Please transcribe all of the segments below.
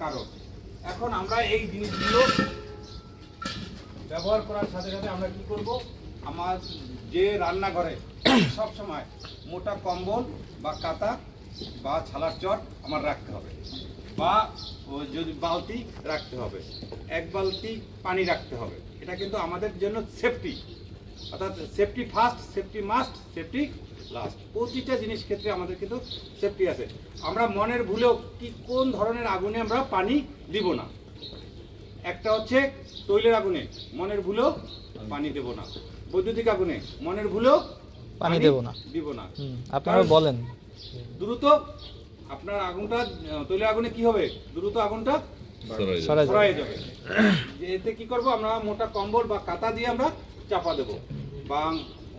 কারণ। এখন আমরা এই জিনিসগুলো ব্যবহার করার সাথে সাথে আমরা কি করব, আমার যে রান্নাঘরে সব সময় মোটা কম্বল বা কাতা বা ছালার চট আমার রাখতে হবে, বা যদি বালতি রাখতে হবে, এক বালতি পানি রাখতে হবে। এটা কিন্তু আমাদের জন্য সেফটি, অর্থাৎ safety first, safety must, safety last. প্রতিটা জিনিস ক্ষেত্রে আমাদের কিন্তু সেফটি আছে। আমরা মনের ভুলেও কি কোন ধরনের আগুনে আমরা পানি দিব না। একটা হচ্ছে তৈলের আগুনে মনের ভুলেও পানি দেব না, বৈদ্যুতিক আগুনে মনের ভুলেও পানি দিব না। আপনারা বলেন দ্রুত আপনার আগুনটা, তৈলের আগুনে কি হবে, দ্রুত আগুনটা সরাই ছড়ায় যাবে। যে এতে কি করব, আমরা মোটা কম্বল বা কাতা দিয়ে আমরা চাপা দেব, বা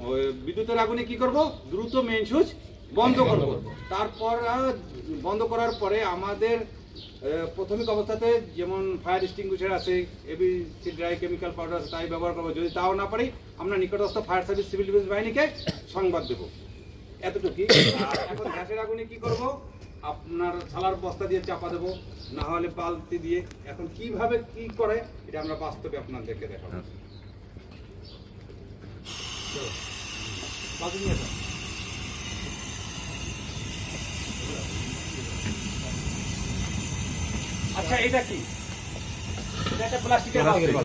ওই বিদ্যুতের আগুনে কি করব, দ্রুত মেইন সুইচ বন্ধ করব। তারপর বন্ধ করার পরে আমাদের প্রাথমিক অবস্থাতে যেমন ফায়ার এক্সটিংগুইশার আছে, এবিসি ড্রাই কেমিক্যাল পাউডার আছে, তাই ব্যবহার করবো। যদি তাও না পারি, আমরা নিকটস্থ ফায়ার সার্ভিস, সিভিল ডিফেন্স বাহিনীকে সংবাদ দেব। এতটুকুই। আর এখন গ্যাসের আগুনে কি করব, আপনার ছালার বস্তা দিয়ে চাপা দেবো, না হলে বালতি দিয়ে। এখন কিভাবে কি করে এটা আমরা বাস্তবে আপনাদেরকে দেখাবো। বালতি নিয়ে আসো। আচ্ছা, এটা কি? এটা একটা প্লাস্টিকের বালতি।